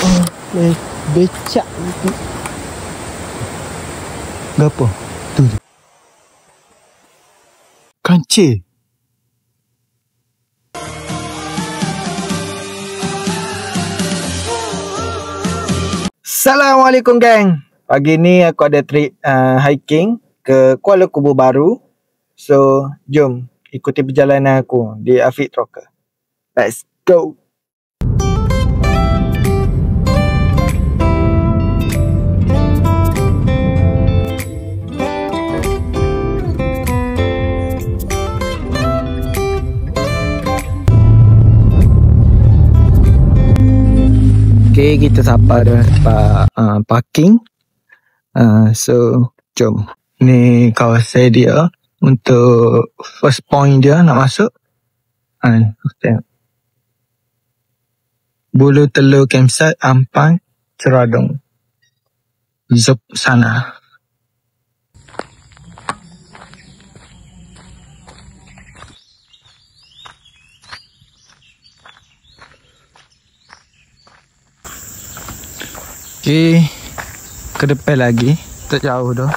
Oh, becak tu. Gapo? Tu. Kancil. Assalamualaikum gang. Pagi ni aku ada trip hiking ke Kuala Kubu Baru. So, jom ikuti perjalanan aku di Afiq Trocker. Let's go. Okay, kita sampai dah tempat parking. So, jom. Ni kawasan dia untuk first point dia nak masuk. Tengok. Bulu Telur Campsite, Ampang, Ceradong. Zup sana. Okay, ke depan lagi, tak jauh dah.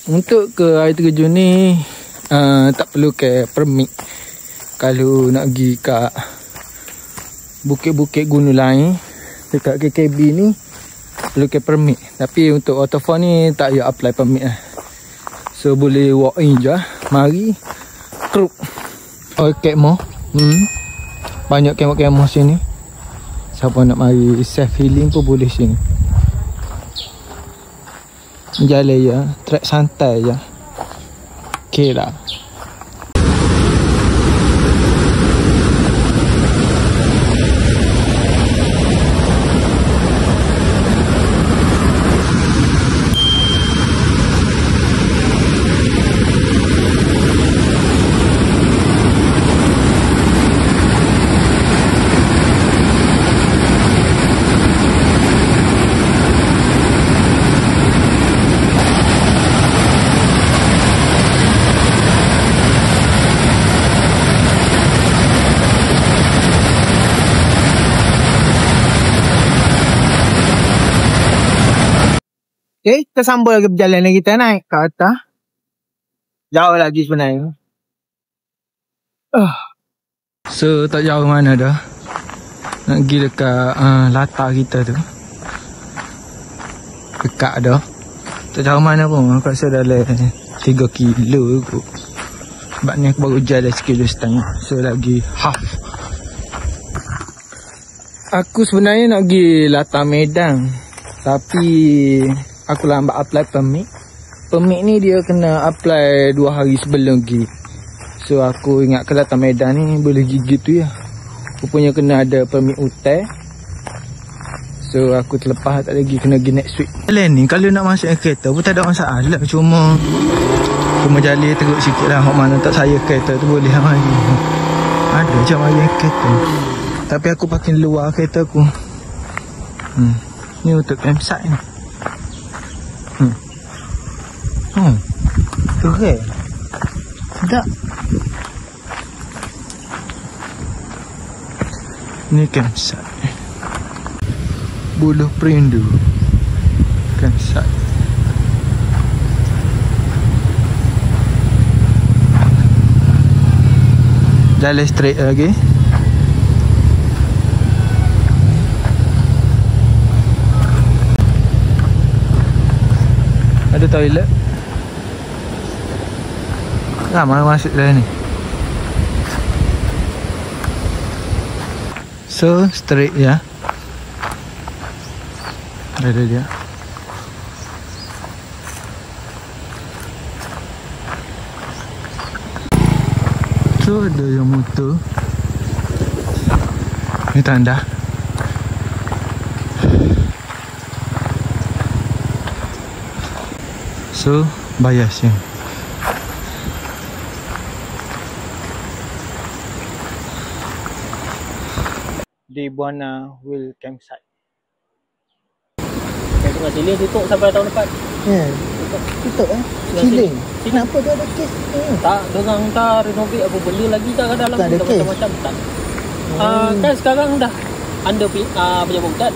Untuk ke air terjun ni tak perlu ke permit. Kalau nak pergi kat bukit-bukit gunung lain dekat KKB ni perlu ke permit. Tapi untuk waterfall ni tak payah apply permit lah. So boleh walk in je. Mari truk. Oh, kemo. Banyak kemo-kemo sini. Siapa nak mari self healing pun boleh sini. Jalan je, trek santai je. Okay lah. Okay, kita sambung lagi perjalanan kita naik ke atas. Jauh lagi sebenarnya. So, tak jauh mana dah. Nak pergi dekat latar kita tu. Dekat dah. Tak jauh mana pun. Aku rasa dalam 3 kilo kot. Sebab ni aku baru jalan 1,5 kilo. So, lagi half. Aku sebenarnya nak pergi latar Medang. Tapi aku lambat apply permit. Permit ni dia kena apply 2 hari sebelum pergi. So aku ingat ke Latar Medan ni boleh pergi gitu ya. Rupanya kena ada permit hotel. So aku terlepas tak lagi, kena pergi next week. Jalan ni kalau nak masuk kereta pun tak ada masalah. Cuma jalan teruk sikit lah. Hak mana tak saya kereta tu boleh mari. Ada macam mari kereta. Tapi aku parking luar kereta aku. Ni untuk campsite ni. Keren. Sedap. Ni campsite. Buluh Perindu campsite. Jalan straight lagi. Ada toilet. Mana masuk dalam ni. So straight ya. Ada dia. So ada yang motor. Ni tanda. So bayar sini. Di Buana Will Campsite. Sungai Siling tutup sampai tahun depan. Ya. Tutup Siling. Kenapa dia ada kes? Tak, dorang tak renovate apa benda lagi tak kat dalam. Tak ada kes? Macam-macam tak. Kan sekarang dah under pejabat hutan.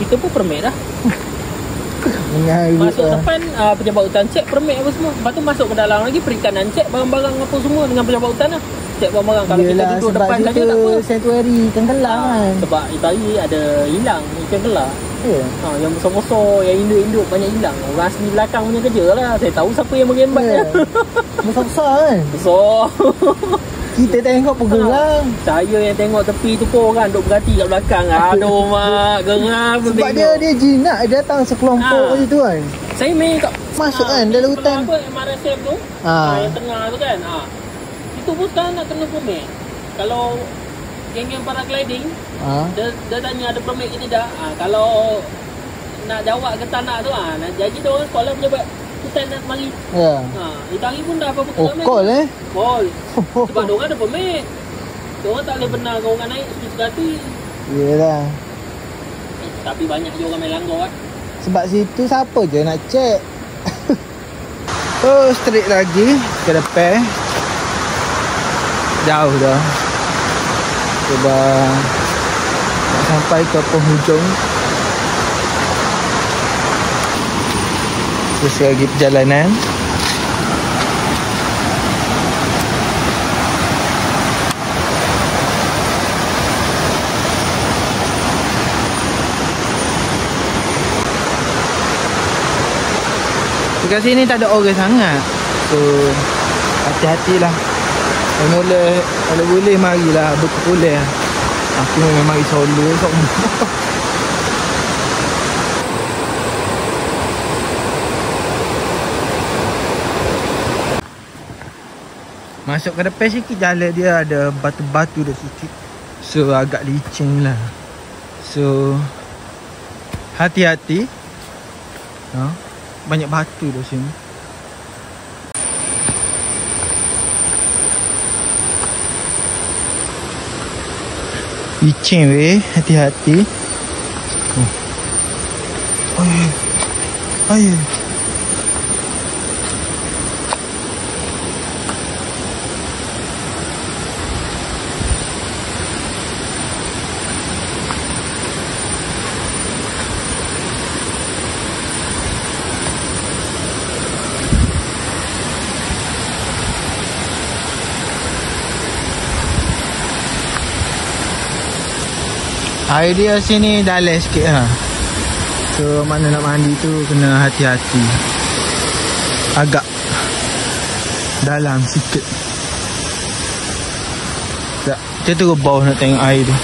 Kita pun permit dah. Masuk depan pejabat hutan cek permit apa semua. Lepas tu masuk ke dalam lagi perikanan cek barang-barang apa semua dengan pejabat hutan lah. Cek barang-barang. Kalau kita duduk depan saja tak apa. Sanctuary ikan kelar kan. Sebab tadi ada hilang ikan kelar. Yang besar-besar, yang induk-induk banyak hilang. Orang asli belakang punya kerja lah. Saya tahu siapa yang mengembat. Besar-besar kan. Besar. Kita tengok pun geram. Saya yang tengok tepi tu pun orang duk berhati kat belakang. Aduh mak, geram. Sebab dia jinak, dia datang sekelompok macam tu kan. Saya main kat masuk kan dalam hutan. Apa MRSM tu? Yang tengah tu kan. Itu pun sekarang nak kena permit. Kalau geng-geng paragliding, dia tanya ada permit ke tidak. Kalau nak jawab ke tak nak tu, nak jadi dia orang sekolah pejabat hutan nak mari. Itu hari pun dah apa-apa permit. Call Call. Sebab diorang ada permit. Diorang tak boleh benarkan orang naik suka hati. Yelah. Tapi banyak je orang main langgar kan. Sebab situ siapa je nak cek. Straight lagi ke depan. Jauh dah. Cuba nak sampai ke penghujung. Terus lagi perjalanan. Dekat sini tak ada orang sangat. So hati-hatilah. Kalau boleh marilah berkumpul. Aku memang mari solo kau. Masuk ke depan sikit jalan dia ada batu-batu dah sikit. So agak licin lah. So hati-hati. Banyak batu dah sini. Licin weh, hati-hati. Ayo. Air dia sini dalam sikit lah. So mana nak mandi tu kena hati-hati. Agak dalam sikit. Tak, kita terus bawah nak tengok air tu.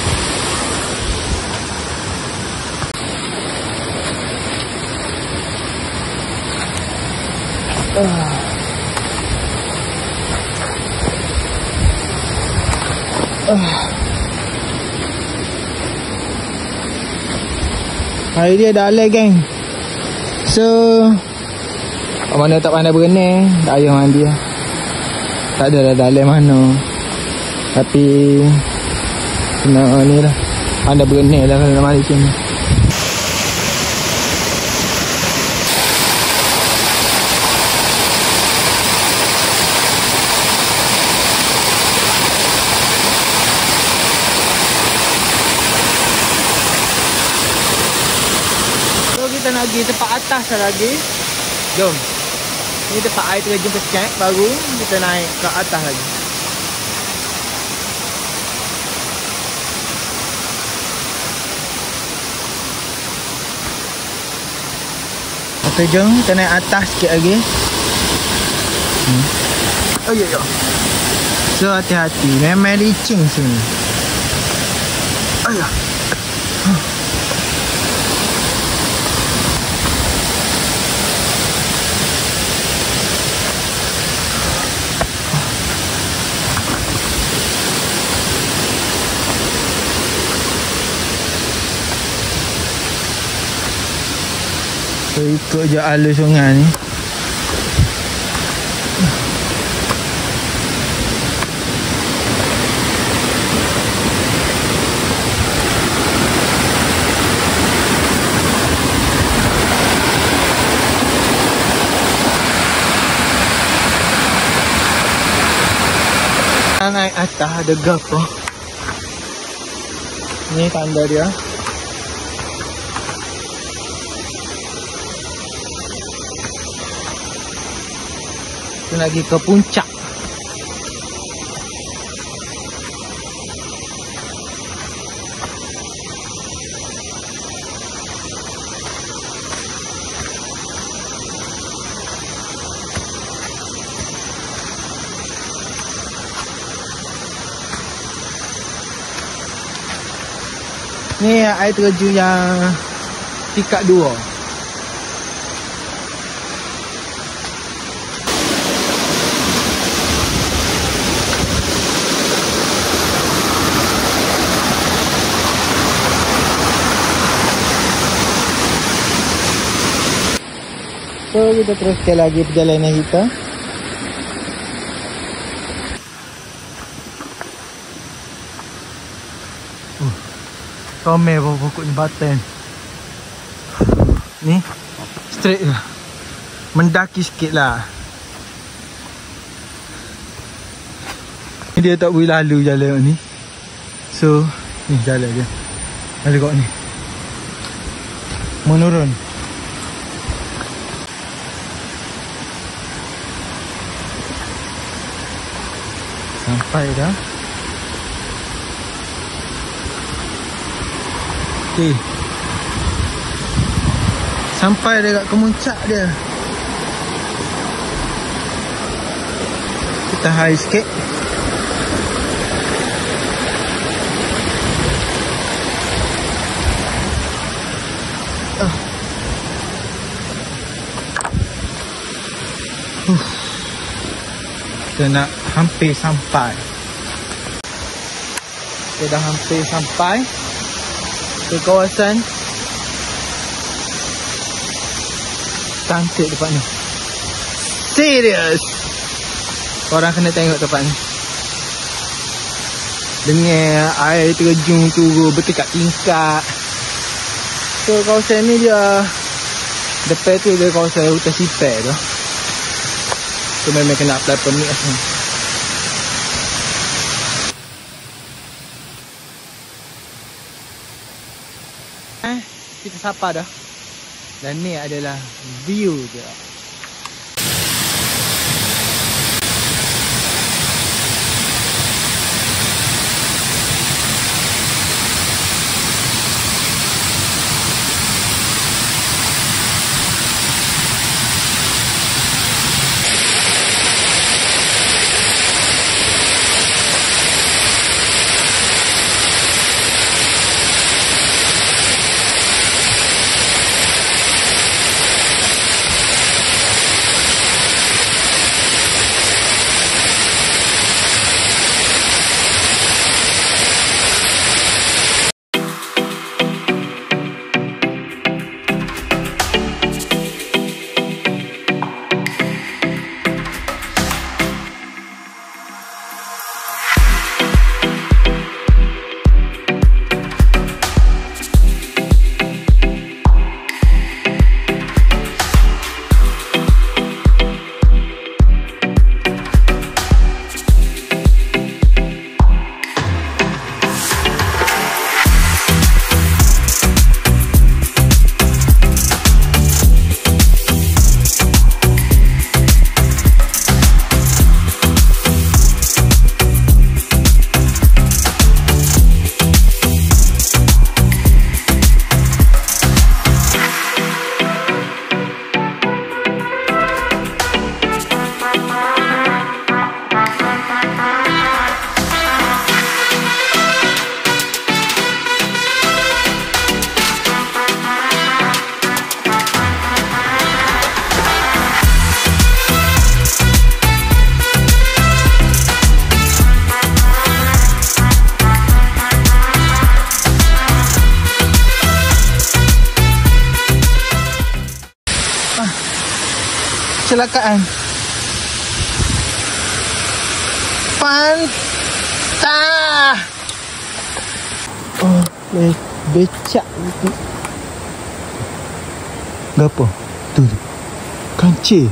Air dia dalam geng. So mana tak pandai berenang, tak payah mandi lah. Tak ada dah dalam mana. Tapi kena ni lah, pandai berenang lah kalau nak mandi sini. Kita nak pergi tempat atas lagi. Jom. Ni tempat air terjun pecek baru. Kita naik ke atas lagi. Okay, jom kita naik atas sikit lagi. Oh ya ya. So hati-hati. Memang licin sini. Ayah. So ikut je alur sungai ni. nak naik atas ada gapo. Ni tanda dia. Kita lagi ke puncak. Ni air terjun yang tingkat 2. So kita teruskan lagi perjalanan kita. Comel pokok jembatan. Ni straight lah. Mendaki sikit lah. Dia tak boleh lalu jalan ni. So ni jalan dia. Ada kat ni. Menurun. Sampai dah. Okay. Sampai dekat kemuncak dia. Kita high sikit. Kita nak hampir sampai. Kita dah hampir sampai ke kawasan. Cantik tempat ni. Serius. Korang kena tengok tempat ni. Dengan air terjun turun bertingkat-tingkat. So kawasan ni dia depan tu dia kawasan hutan sipir tu. So memang kena apply permit asal. Kita sapa dah. Dan ni adalah view dia. Kecelakaan. Pantah. Oh, becak gitu. Gapo? Tu. Kancil.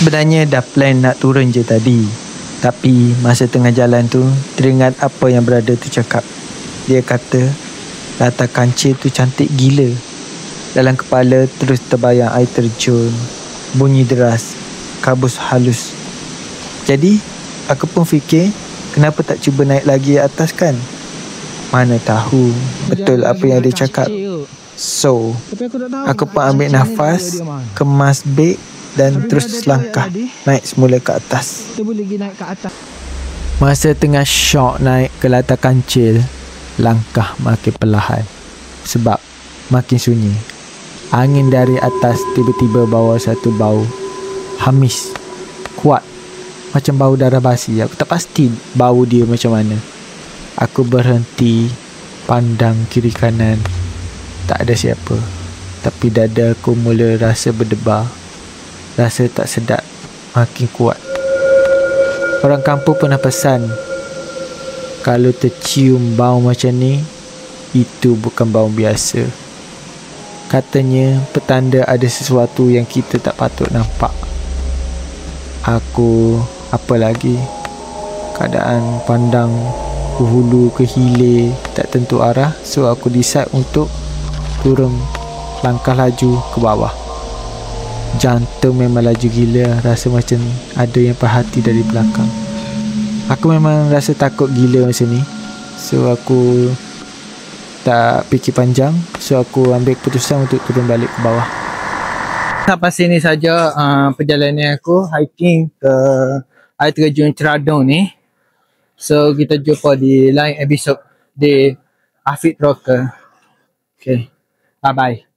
Sebenarnya dah plan nak turun je tadi. Tapi masa tengah jalan tu, teringat apa yang berada tu cakap. Dia kata, latar kancil tu cantik gila. Dalam kepala terus terbayang air terjun, bunyi deras, kabus halus. Jadi, aku pun fikir, kenapa tak cuba naik lagi atas kan? Mana tahu betul apa yang dia cakap. So, aku pun ambil nafas, kemas beg dan terus selangkah naik semula ke atas. Masa tengah syok naik ke latar kancil, langkah makin perlahan sebab makin sunyi. Angin dari atas tiba-tiba bawa satu bau hamis, kuat, macam bau darah basi. Aku tak pasti bau dia macam mana. Aku berhenti, pandang kiri kanan. Tak ada siapa. Tapi dada aku mula rasa berdebar. Rasa tak sedap makin kuat. Orang kampung pernah pesan, kalau tercium bau macam ni, itu bukan bau biasa. Katanya petanda ada sesuatu yang kita tak patut nampak. Aku apa lagi? Keadaan pandang ke hulu ke hilir tak tentu arah. So aku decide untuk turun, langkah laju ke bawah. Jantung memang laju gila. Rasa macam ada yang perhati dari belakang. Aku memang rasa takut gila masa ni. So aku tak fikir panjang. So aku ambil keputusan untuk turun balik ke bawah. Sampai sini saja perjalanan aku hiking ke air terjun Ceradong ni. So kita jumpa di lain episod di Afiq Rocker. Okay, bye bye.